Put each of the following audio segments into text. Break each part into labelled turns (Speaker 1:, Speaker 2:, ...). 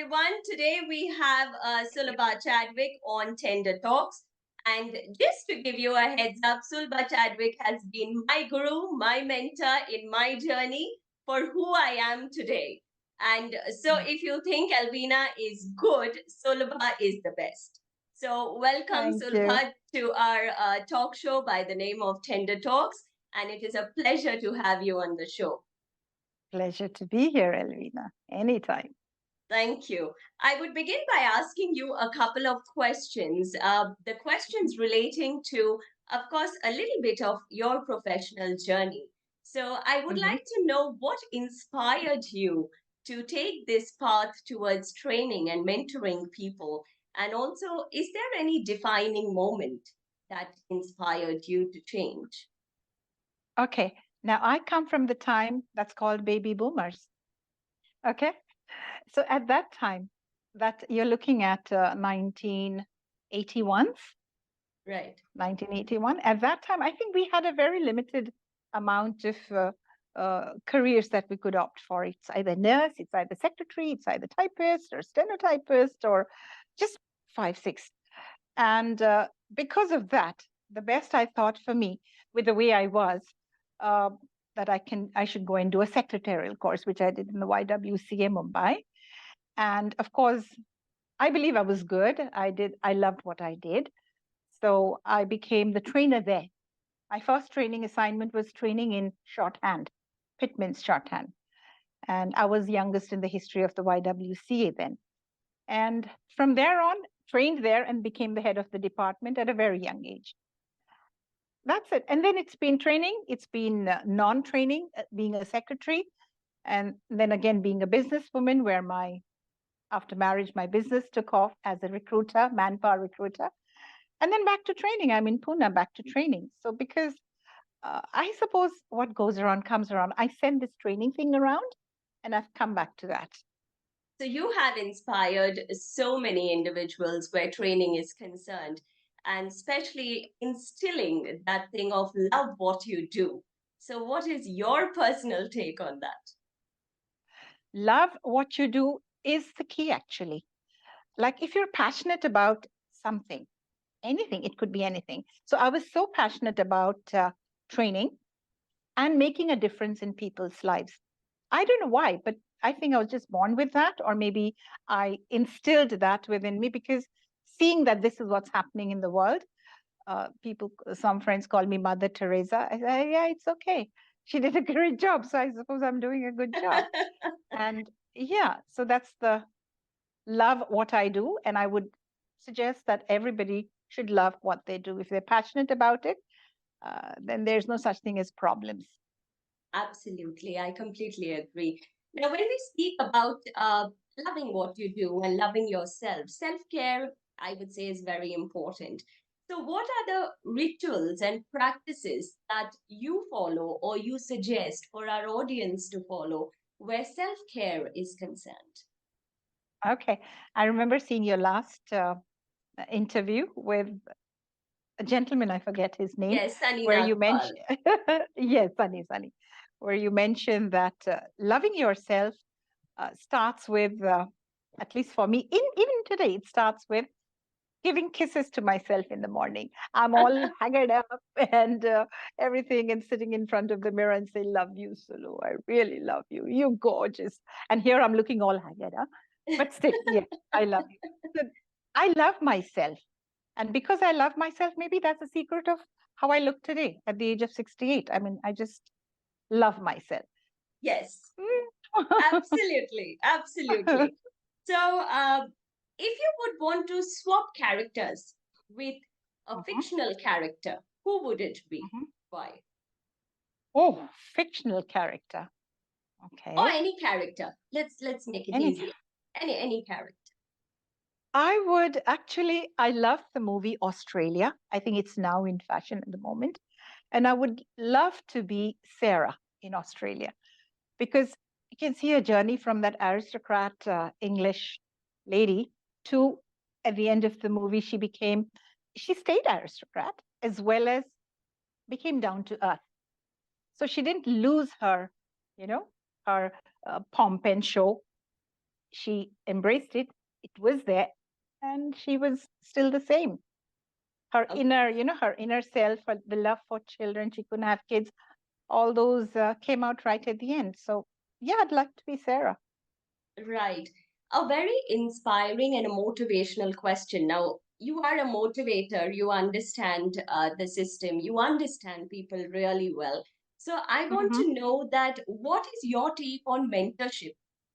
Speaker 1: everyone. Today we have Sulbha Chadwick on Tender Talks. And just to give you a heads up, Sulbha Chadwick has been my guru, my mentor in my journey for who I am today. And so if you think Elvina is good, Sulbha is the best. So welcome,
Speaker 2: Thank you.
Speaker 1: Sulbha, to our talk show by the name of Tender Talks. And it is a pleasure to have you on the show.
Speaker 2: Pleasure to be here, Elvina. Anytime.
Speaker 1: Thank you. I would begin by asking you a couple of questions. The questions relating to, of course, a little bit of your professional journey. So I would
Speaker 2: Mhm.
Speaker 1: like to know what inspired you to take this path towards training and mentoring people. And also, is there any defining moment that inspired you to change?
Speaker 2: Okay. Now, I come from the time that's called baby boomers. Okay. So at that time, that you're looking at 1981,
Speaker 1: Right.
Speaker 2: 1981. At that time, I think we had a very limited amount of careers that we could opt for. It's either nurse, it's either secretary, it's either typist or stenotypist or just five, six. And because of that, the best I thought for me, with the way I was, uh, that I should go and do a secretarial course, which I did in the YWCA Mumbai. And of course, I believe I was good. I loved what I did. So I became the trainer there. My first training assignment was training in shorthand, Pittman's shorthand. And I was youngest in the history of the YWCA then. And from there on, trained there and became the head of the department at a very young age. That's it. And then it's been training, it's been non training, being a secretary, and then again being a businesswoman, where after marriage, my business took off as a recruiter, manpower recruiter. And then back to training. I'm in Pune, back to training. So, because I suppose what goes around comes around, I send this training thing around and I've come back to that.
Speaker 1: So you have inspired so many individuals where training is concerned, and especially instilling that thing of love what you do. So, what is your personal take on that?
Speaker 2: Love what you do is the key, actually. Like if you're passionate about something, anything, it could be anything. So I was so passionate about training and making a difference in people's lives. I don't know why, but I think I was just born with that, or maybe I instilled that within me because seeing that this is what's happening in the world, some friends call me Mother Teresa. I say, yeah, it's okay. She did a great job, so I suppose I'm doing a good job. And yeah, so that's the love what I do, and I would suggest that everybody should love what they do. If they're passionate about it, then there's no such thing as problems.
Speaker 1: Absolutely, I completely agree. Now, when we speak about loving what you do and loving yourself, self care, I would say, is very important. So, what are the rituals and practices that you follow or you suggest for our audience to follow where self care is concerned?
Speaker 2: Okay, I remember seeing your last interview with a gentleman, I forget his name,
Speaker 1: Yes, Sunny
Speaker 2: where you
Speaker 1: Nagpal.
Speaker 2: mentioned, yes, Sunny, where you mentioned that loving yourself starts with, at least for me, even today, it starts with giving kisses to myself in the morning. I'm all haggard up and everything, and sitting in front of the mirror and say, "Love you, Sulu. I really love you. You're gorgeous." And here I'm looking all haggard, huh? But still, yeah, I love you. So I love myself. And because I love myself, maybe that's a secret of how I look today at the age of 68. I mean, I just love myself.
Speaker 1: Yes,
Speaker 2: Mm.
Speaker 1: absolutely, absolutely. So, if you would want to swap characters with a
Speaker 2: Mhm,
Speaker 1: fictional character, who would it be?
Speaker 2: mhm.
Speaker 1: Why?
Speaker 2: Oh, fictional character.
Speaker 1: Or
Speaker 2: Okay.
Speaker 1: any character. Let's make it
Speaker 2: Any
Speaker 1: easier. Any character.
Speaker 2: I would actually, I love the movie Australia. I think it's now in fashion at the moment. And I would love to be Sarah in Australia because you can see a journey from that aristocrat English lady to, at the end of the movie, she stayed aristocrat as well as became down to earth. So she didn't lose her, you know, her pomp and show. she embraced it. It was there, and she was still the same. Her
Speaker 1: Oh,
Speaker 2: inner, her inner self, the love for children. She couldn't have kids. All those came out right at the end. So yeah, I'd like to be Sarah.
Speaker 1: right. A very inspiring and a motivational question. Now, you are a motivator, you understand the system, you understand people really well. So, I want
Speaker 2: Hmm.
Speaker 1: to know that what is your take on mentorship?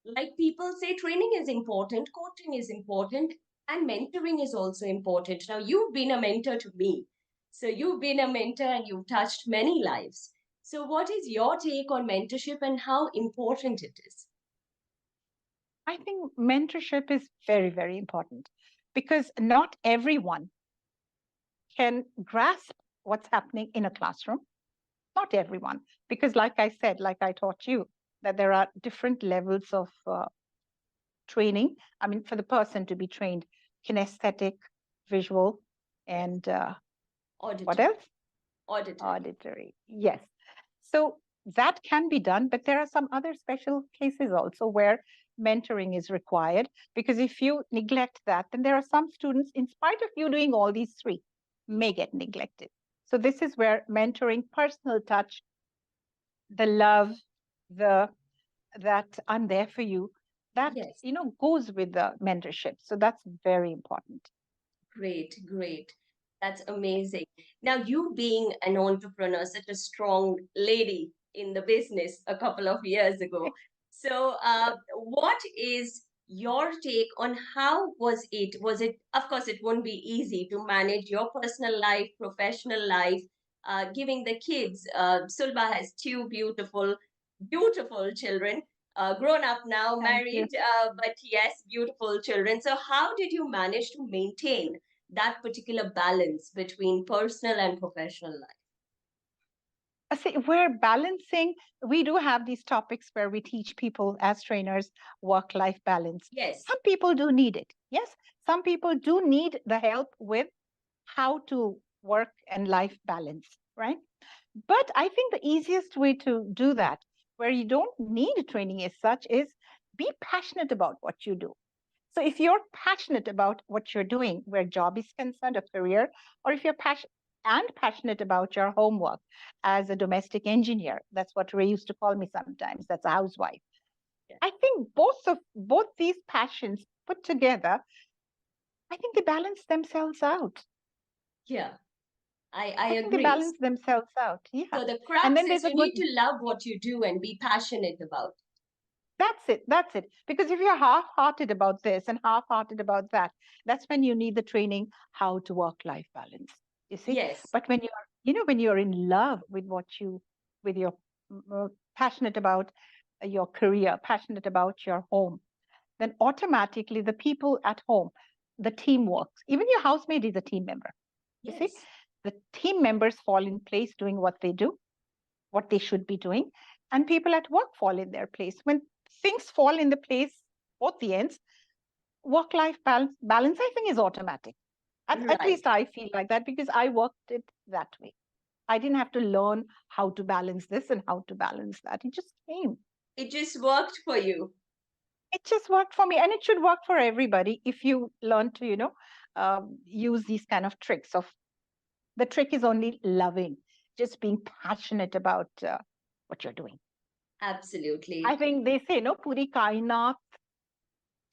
Speaker 1: Like people say, training is important, coaching is important, and mentoring is also important. Now, you've been a mentor to me. So, you've been a mentor and you've touched many lives. So, what is your take on mentorship and how important it is?
Speaker 2: I think mentorship is very, very important because not everyone can grasp what's happening in a classroom. Not everyone, because like I said, like I taught you, that there are different levels of training. I mean, for the person to be trained, kinesthetic, visual,
Speaker 1: Yes,
Speaker 2: and what
Speaker 1: auditory.
Speaker 2: else?
Speaker 1: Auditory.
Speaker 2: Auditory. Yes. So that can be done, but there are some other special cases also where mentoring is required. Because if you neglect that, then there are some students, in spite of you doing all these three, may get neglected. So this is where mentoring, personal touch, the love, the that I'm there for you, that
Speaker 1: Yes,
Speaker 2: goes with the mentorship. So that's very important.
Speaker 1: great, great. That's amazing. Now, you being an entrepreneur, such a strong lady in the business a couple of years ago. So, what is your take on how was it? Was it, of course, it won't be easy to manage your personal life, professional life, giving the kids. Sulbha has two beautiful, beautiful children, grown up now,
Speaker 2: Thank you.
Speaker 1: married, but yes, beautiful children. So, how did you manage to maintain that particular balance between personal and professional life?
Speaker 2: See, we're balancing, we do have these topics where we teach people as trainers work life balance.
Speaker 1: Yes,
Speaker 2: Some people do need it. Yes, some people do need the help with how to work and life balance, right? But I think the easiest way to do that, where you don't need training as such, is be passionate about what you do. So if you're passionate about what you're doing, where job is concerned, a career, or if you're passionate about your homework as a domestic engineer, that's what Ray used to call me sometimes. That's a housewife.
Speaker 1: yeah,
Speaker 2: I think both these passions put together, I think they balance themselves out.
Speaker 1: yeah, I
Speaker 2: I think they
Speaker 1: agree.
Speaker 2: balance themselves out. Yeah.
Speaker 1: So the
Speaker 2: And
Speaker 1: crux
Speaker 2: then
Speaker 1: is
Speaker 2: there's a
Speaker 1: you
Speaker 2: good
Speaker 1: need to love what you do and be passionate about it.
Speaker 2: That's it. That's it. Because if you're half-hearted about this and half-hearted about that, that's when you need the training how to work-life balance. You see?
Speaker 1: Yes,
Speaker 2: But when you're in love with with your passionate about your career, passionate about your home, then automatically the people at home, the team works. Even your housemate is a team member. You see?
Speaker 1: yes,
Speaker 2: The team members fall in place doing what they do, what they should be doing, and people at work fall in their place. When things fall in the place, both the ends, balance I think is automatic. At
Speaker 1: right.
Speaker 2: least I feel like that because I worked it that way. I didn't have to learn how to balance this and how to balance that. It just came.
Speaker 1: It just worked for you.
Speaker 2: It just worked for me, and it should work for everybody if you learn to, use these kind of tricks. Of the trick is only loving, just being passionate about what you're doing.
Speaker 1: Absolutely.
Speaker 2: I think they say, no, puri kainat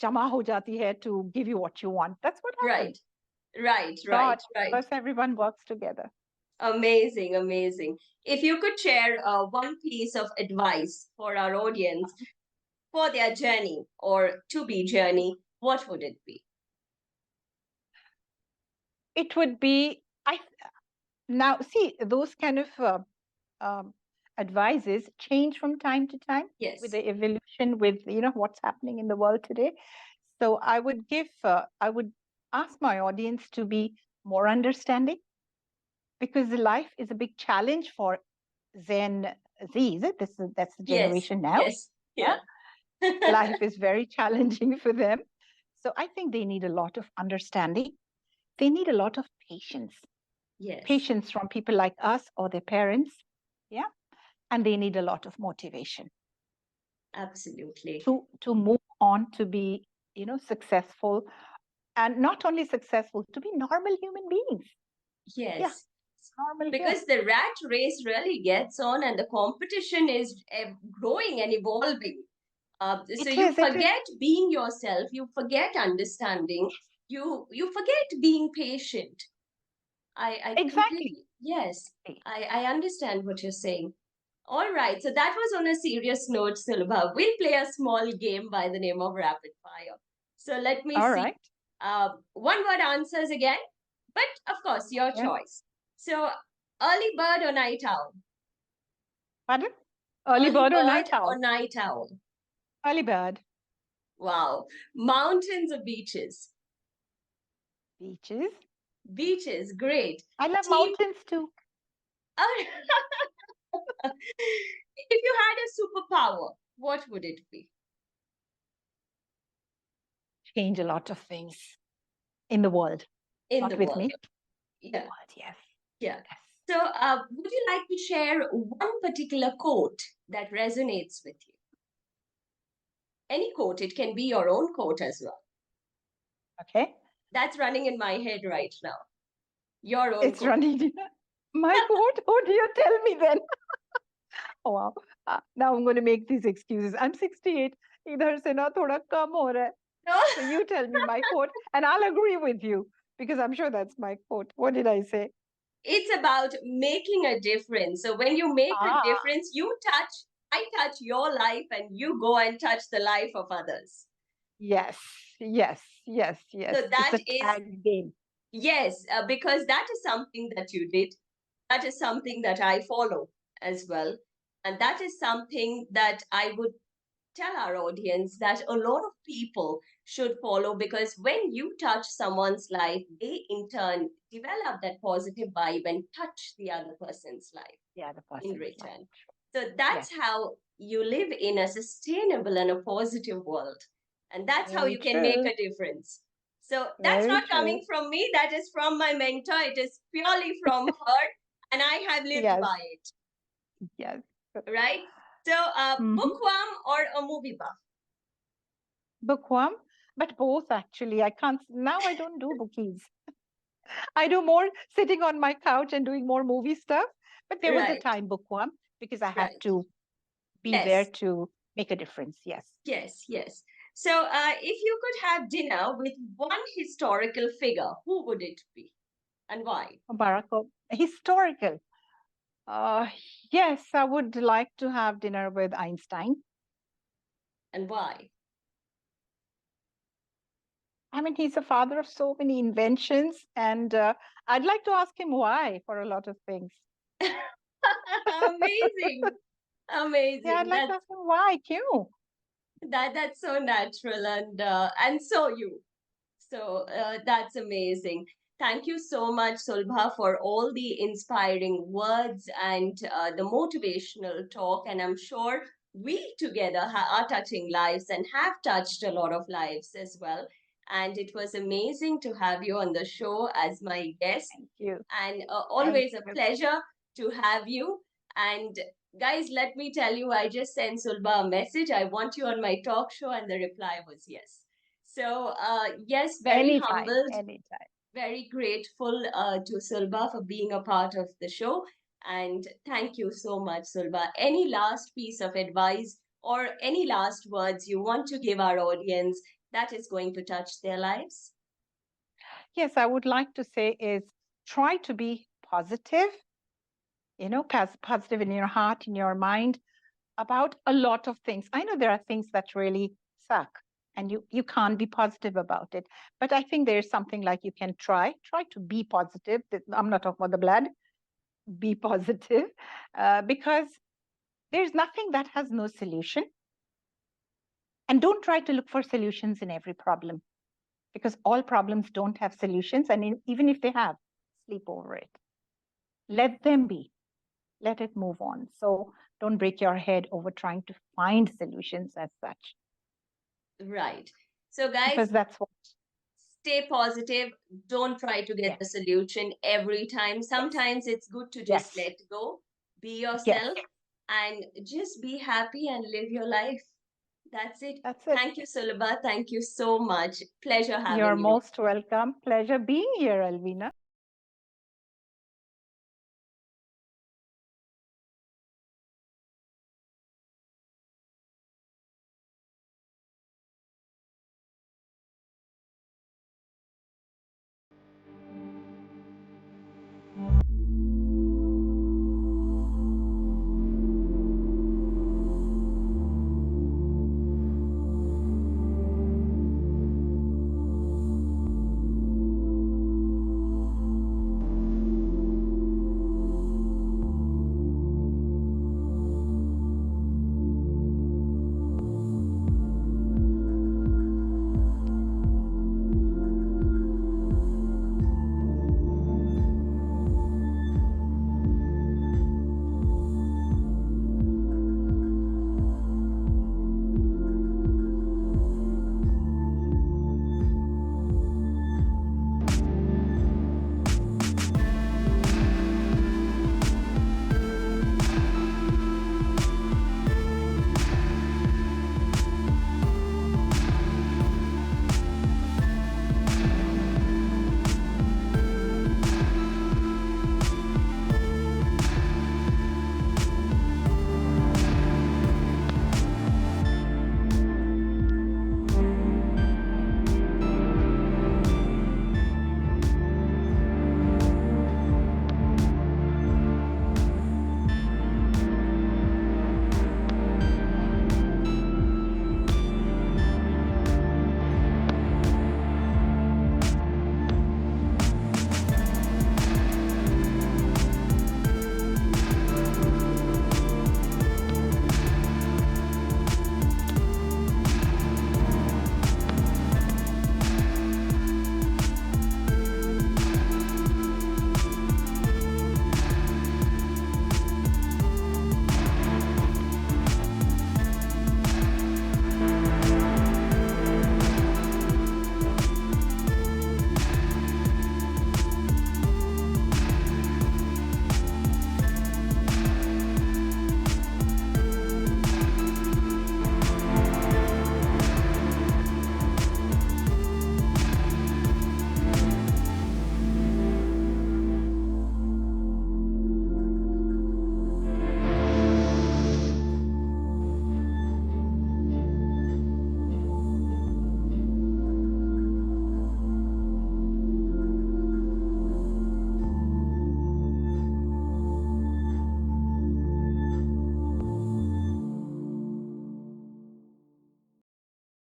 Speaker 2: jama ho jati hai to give you what you want. That's what
Speaker 1: Right,
Speaker 2: happens.
Speaker 1: right,
Speaker 2: God,
Speaker 1: right, right.
Speaker 2: plus everyone works together.
Speaker 1: Amazing, amazing. If you could share one piece of advice for our audience for their journey or to be journey, what would it be?
Speaker 2: It would be, I now see those kind of um, advices change from time to time with
Speaker 1: Yes,
Speaker 2: the evolution, with what's happening in the world today. So I would ask my audience to be more understanding because life is a big challenge for Zen Z. Is it? That's the
Speaker 1: yes,
Speaker 2: generation now.
Speaker 1: yes,
Speaker 2: Yeah,
Speaker 1: yeah.
Speaker 2: life is very challenging for them. So I think they need a lot of understanding. They need a lot of patience,
Speaker 1: Yes,
Speaker 2: patience from people like us or their parents. Yeah. And they need a lot of motivation
Speaker 1: absolutely.
Speaker 2: to move on to be, successful, and not only successful, to be normal human beings. Yeah,
Speaker 1: Yes.
Speaker 2: normal here.
Speaker 1: Because the rat race really gets on and the competition is growing and evolving. So
Speaker 2: It
Speaker 1: you
Speaker 2: is, it is.
Speaker 1: forget being yourself, you forget understanding, you forget being patient. I
Speaker 2: Exactly.
Speaker 1: completely, yes, I understand what you're saying. All right, so that was on a serious note, Sulbha. We'll play a small game by the name of Rapid Fire. So let me
Speaker 2: All
Speaker 1: see.
Speaker 2: right.
Speaker 1: One word answers again, but of course, your
Speaker 2: Okay.
Speaker 1: choice. So, early bird or night owl?
Speaker 2: Pardon? Early
Speaker 1: Early
Speaker 2: bird or
Speaker 1: bird
Speaker 2: night
Speaker 1: or
Speaker 2: owl?
Speaker 1: night owl?
Speaker 2: Early bird.
Speaker 1: Wow. Mountains or beaches?
Speaker 2: Beaches.
Speaker 1: Beaches, great.
Speaker 2: I love
Speaker 1: Team.
Speaker 2: mountains too.
Speaker 1: If you had a superpower, what would it be?
Speaker 2: Change a lot of things in the world.
Speaker 1: In
Speaker 2: Not
Speaker 1: the
Speaker 2: with
Speaker 1: world.
Speaker 2: me. In the
Speaker 1: Yeah,
Speaker 2: world, yes.
Speaker 1: yeah.
Speaker 2: Yes.
Speaker 1: So, would you like to share one particular quote that resonates with you? Any quote, it can be your own quote as well.
Speaker 2: Okay.
Speaker 1: That's running in my head right now. Your own
Speaker 2: It's
Speaker 1: quote.
Speaker 2: running. My quote. What do you tell me then? Oh, wow. Now I'm going to make these excuses. I'm 68. इधर से ना थोड़ा कम हो रहा है.
Speaker 1: No,
Speaker 2: So you tell me my quote, and I'll agree with you because I'm sure that's my quote. What did I say?
Speaker 1: it's about making a difference. So when you make a
Speaker 2: Ah,
Speaker 1: difference, I touch your life and you go and touch the life of others.
Speaker 2: yes, yes, yes, yes.
Speaker 1: So
Speaker 2: It's
Speaker 1: that
Speaker 2: a
Speaker 1: is,
Speaker 2: tag game.
Speaker 1: yes, because that is something that you did. That is something that I follow as well. And that is something that I would tell our audience that a lot of people should follow, because when you touch someone's life, they in turn develop that positive vibe and touch the other person's life
Speaker 2: Yeah, the
Speaker 1: in
Speaker 2: person's life.
Speaker 1: return. So
Speaker 2: Yes,
Speaker 1: that's how you live in a sustainable and a positive world. And that's how
Speaker 2: very
Speaker 1: you can make
Speaker 2: true.
Speaker 1: a difference. So that's
Speaker 2: Very
Speaker 1: not
Speaker 2: true.
Speaker 1: coming from me, that is from my mentor. It is purely from her, and I have lived
Speaker 2: Yes,
Speaker 1: by it.
Speaker 2: yes.
Speaker 1: Right? So,
Speaker 2: Mm-hmm.
Speaker 1: bookworm or a movie buff?
Speaker 2: Bookworm, but both actually. I can't, now I don't do bookies. I do more sitting on my couch and doing more movie stuff. But there was a
Speaker 1: Right,
Speaker 2: time bookworm because I had
Speaker 1: right.
Speaker 2: to be there
Speaker 1: Yes,
Speaker 2: to make a difference. Yes.
Speaker 1: yes, yes. So, if you could have dinner with one historical figure, who would it be and why?
Speaker 2: Barack Obama, historical. Uh, yes, I would like to have dinner with Einstein.
Speaker 1: And why?
Speaker 2: I mean, he's the father of so many inventions, and I'd like to ask him why for a lot of things.
Speaker 1: Amazing,
Speaker 2: Yeah, I'd
Speaker 1: amazing.
Speaker 2: like to ask him why. Kyun?
Speaker 1: That's so natural and so you. So that's amazing. Thank you so much, Sulbha, for all the inspiring words and the motivational talk. And I'm sure we together are touching lives and have touched a lot of lives as well. And it was amazing to have you on the show as my guest.
Speaker 2: Thank you.
Speaker 1: And
Speaker 2: Thank
Speaker 1: always a
Speaker 2: you.
Speaker 1: pleasure to have you. And guys, let me tell you, I just sent Sulbha a message. I want you on my talk show, and the reply was yes. So, yes, very
Speaker 2: Anytime,
Speaker 1: humbled,
Speaker 2: anytime.
Speaker 1: very grateful to Sulbha for being a part of the show. And thank you so much, Sulbha. Any last piece of advice or any last words you want to give our audience that is going to touch their lives?
Speaker 2: Yes, I would like to say is try to be positive, positive in your heart, in your mind about a lot of things. I know there are things that really suck and you can't be positive about it. But I think there's something like you can try to be positive. I'm not talking about the blood, be positive, because there's nothing that has no solution. And don't try to look for solutions in every problem because all problems don't have solutions. And even if they have, sleep over it. Let them be. Let it move on. So don't break your head over trying to find solutions as such,
Speaker 1: Right. So, guys,
Speaker 2: because that's what,
Speaker 1: stay positive. Don't try to get
Speaker 2: yes,
Speaker 1: the solution every time.
Speaker 2: yes,
Speaker 1: Sometimes it's good to
Speaker 2: yes,
Speaker 1: just let go, be
Speaker 2: yes,
Speaker 1: yourself, and just be happy and live your life. That's it.
Speaker 2: That's it.
Speaker 1: Thank you, Sulbha. Thank you so much. Pleasure
Speaker 2: You're
Speaker 1: having you.
Speaker 2: most welcome. Pleasure being here, Elvina.